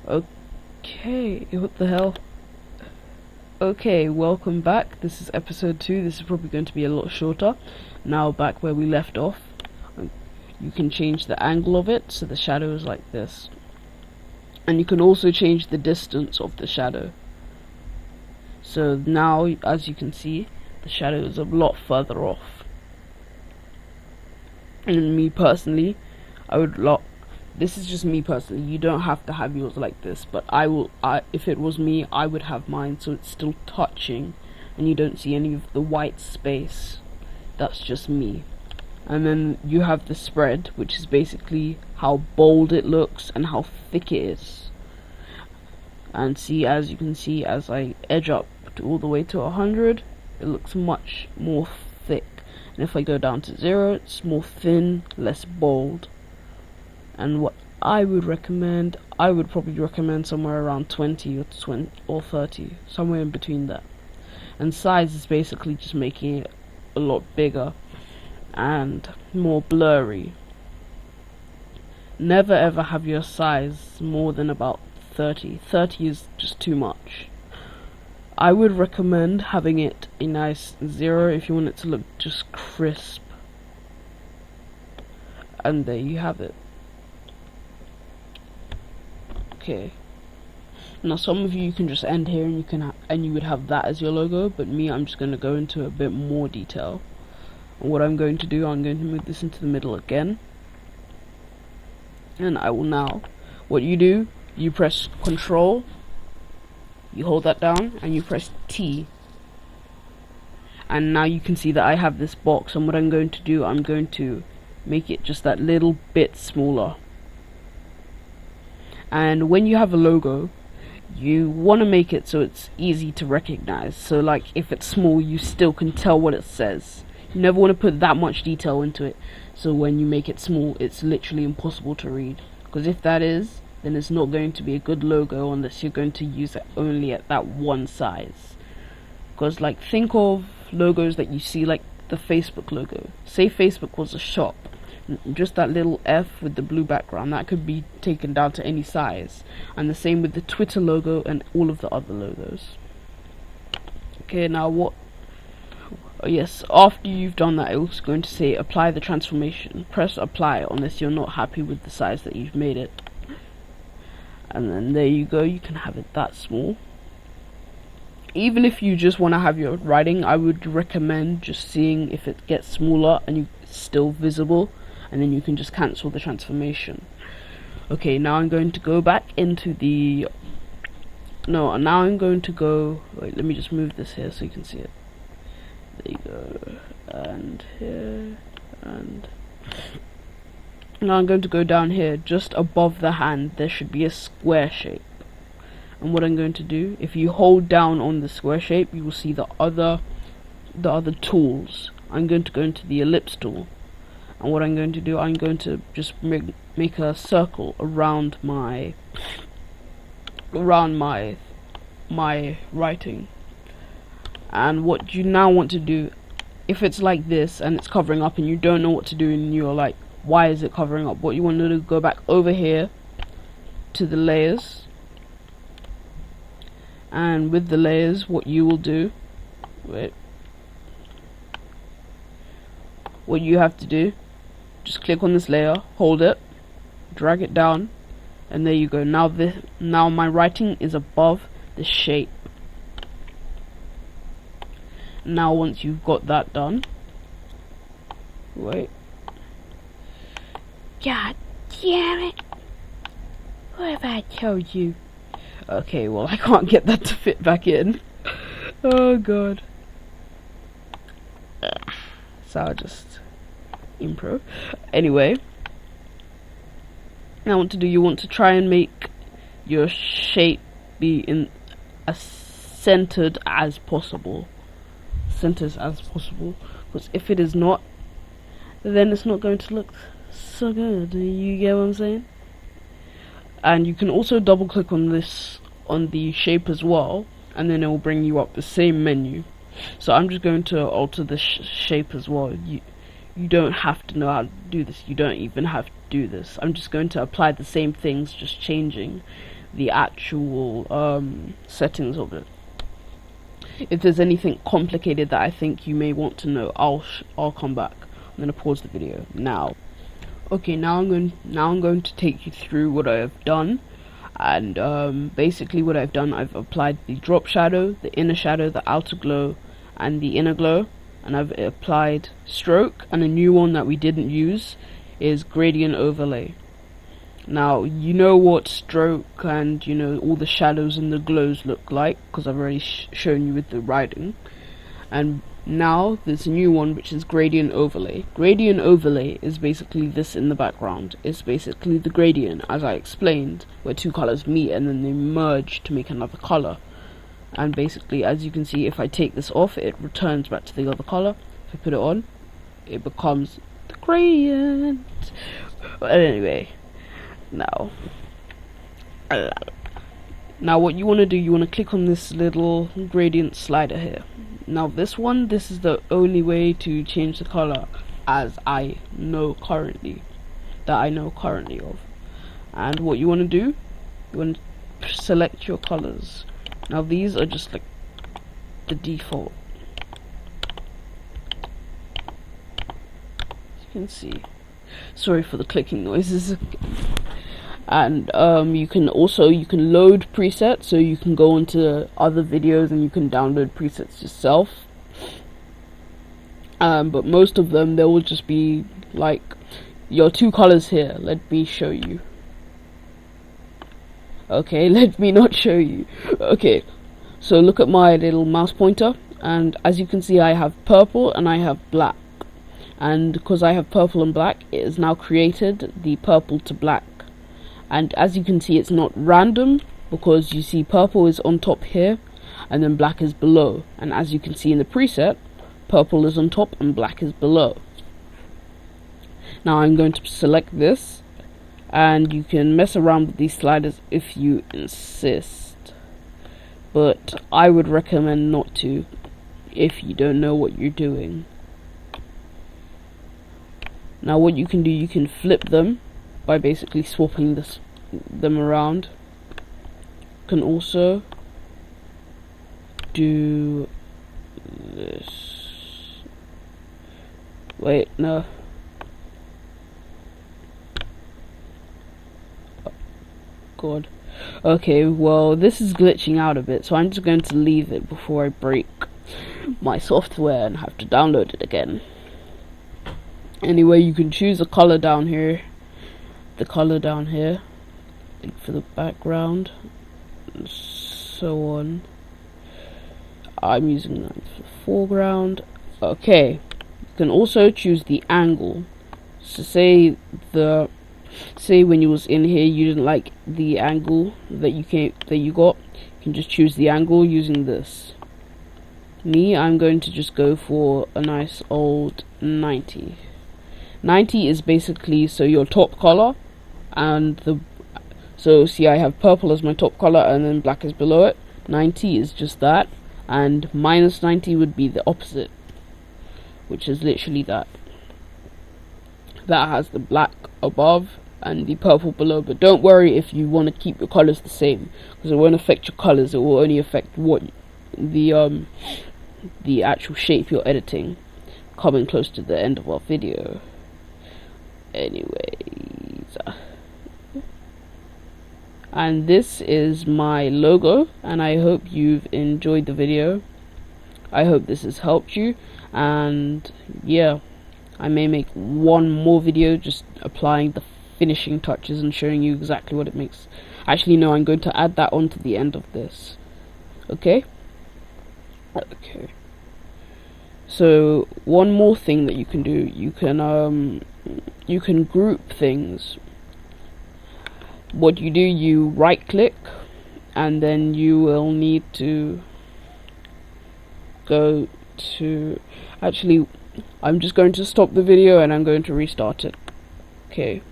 Okay, what the hell? Okay, welcome back. This is episode 2. This is probably going to be a lot shorter. Now back where we left off. You can change the angle of it so the shadow is like this. And you can also change the distance of the shadow. So now, as you can see, the shadow is a lot further off. And me personally, this is just me personally. You don't have to have yours like this, but if it was me, I would have mine so it's still touching and you don't see any of the white space. That's just me. And then you have the spread, which is basically how bold it looks and how thick it is. And see, as you can see, as I edge up all the way to 100, it looks much more thick. And if I go down to 0, it's more thin, less bold. And what I would recommend, I would probably recommend somewhere around 20 or 30, somewhere in between that. And size is basically just making it a lot bigger and more blurry. Never ever have your size more than about 30. 30 is just too much. I would recommend having it a nice 0 if you want it to look just crisp. And there you have it. Okay. Now some of you can just end here and you would have that as your logo, but me, I'm just going to go into a bit more detail. And what I'm going to do, I'm going to move this into the middle again. And I will now, what you do, you press Control, you hold that down, and you press T. And now you can see that I have this box, and what I'm going to do, I'm going to make it just that little bit smaller. And when you have a logo, you want to make it so it's easy to recognize. So like if it's small, you still can tell what it says. You never want to put that much detail into it, so when you make it small, it's literally impossible to read. Because if that is, then it's not going to be a good logo unless you're going to use it only at that one size. Because like, think of logos that you see, like the Facebook logo. Say Facebook was a shop, just that little F with the blue background, that could be taken down to any size. And the same with the Twitter logo and all of the other logos. Okay, now what? Oh yes, after you've done that, it's going to say apply the transformation. Press apply unless you're not happy with the size that you've made it. And then there you go, you can have it that small. Even if you just want to have your writing, I would recommend just seeing if it gets smaller and it's still visible, and then you can just cancel the transformation. Okay, now I'm going to go back into the... No, now I'm going to go... Wait, let me just move this here so you can see it. There you go. And here, and... Now I'm going to go down here, just above the hand, there should be a square shape. And what I'm going to do, if you hold down on the square shape, you will see the other tools. I'm going to go into the ellipse tool. And what I'm going to do, I'm going to just make a circle around my writing. And what you now want to do, if it's like this and it's covering up and you don't know what to do and you're like, why is it covering up? What you want to do, go back over here to the layers, and with the layers, what you will do, what you have to do, just click on this layer, hold it, drag it down, and there you go. Now my writing is above the shape. Now once you've got that done, wait. God damn it! What have I told you? Okay, well I can't get that to fit back in. Oh god. So I'll just improv. Anyway, now what to do, you want to try and make your shape be in as centered as possible. Because if it is not, then it's not going to look so good. You get what I'm saying? And you can also double click on this, on the shape as well, and then it will bring you up the same menu. So I'm just going to alter the shape as well. You don't have to know how to do this. You don't even have to do this. I'm just going to apply the same things, just changing the actual settings of it. If there's anything complicated that I think you may want to know, I'll come back. I'm gonna pause the video now. Okay, now I'm going to take you through what I have done, and basically what I've done, I've applied the drop shadow, the inner shadow, the outer glow, and the inner glow, and I've applied stroke, and a new one that we didn't use is gradient overlay. Now you know what stroke and you know all the shadows and the glows look like, because I've already shown you with the writing. And now there's a new one, which is gradient overlay. Gradient overlay is basically this in the background. It's basically the gradient, as I explained, where two colors meet and then they merge to make another color. And basically, as you can see, if I take this off, it returns back to the other color. If I put it on, it becomes the gradient. But anyway, now what you want to do, you want to click on this little gradient slider here. Now this is the only way to change the color as I know currently of. And what you want to do, you want to select your colors. Now these are just like the default, as you can see. Sorry for the clicking noises. And you can load presets, so you can go into other videos and you can download presets yourself. But most of them, there will just be like your two colors here. Let me show you. Okay, let me not show you. Okay, so look at my little mouse pointer, and as you can see, I have purple and I have black. And because I have purple and black, it has now created the purple to black. And as you can see, it's not random, because you see purple is on top here and then black is below. And as you can see in the preset, purple is on top and black is below. Now I'm going to select this, and you can mess around with these sliders if you insist, but I would recommend not to if you don't know what you're doing. Now what you can do, you can flip them by basically swapping them around. You can also do this. Wait, no. Oh, God. Okay, well, this is glitching out a bit, so I'm just going to leave it before I break my software and have to download it again. Anyway, you can choose a color down here, the color down here, like for the background, and so on. I'm using that for foreground. Okay, you can also choose the angle. So say when you was in here, you didn't like the angle that you got. You can just choose the angle using this. I'm going to just go for a nice old 90. 90 is basically, so your top color, and so see, I have purple as my top color and then black is below it. 90 is just that, and minus 90 would be the opposite, which is literally that. That has the black above and the purple below, but don't worry if you want to keep your colors the same, because it won't affect your colors. It will only affect what the actual shape you're editing, coming close to the end of our video. Anyways, and this is my logo, and I hope you've enjoyed the video. I hope this has helped you, and yeah, I may make one more video just applying the finishing touches and showing you exactly what it makes. Actually, no, I'm going to add that on to the end of this. Okay. So one more thing that you can do, you can group things. What you do, you right click, and then you will need to go to, actually I'm just going to stop the video and I'm going to restart it. Okay.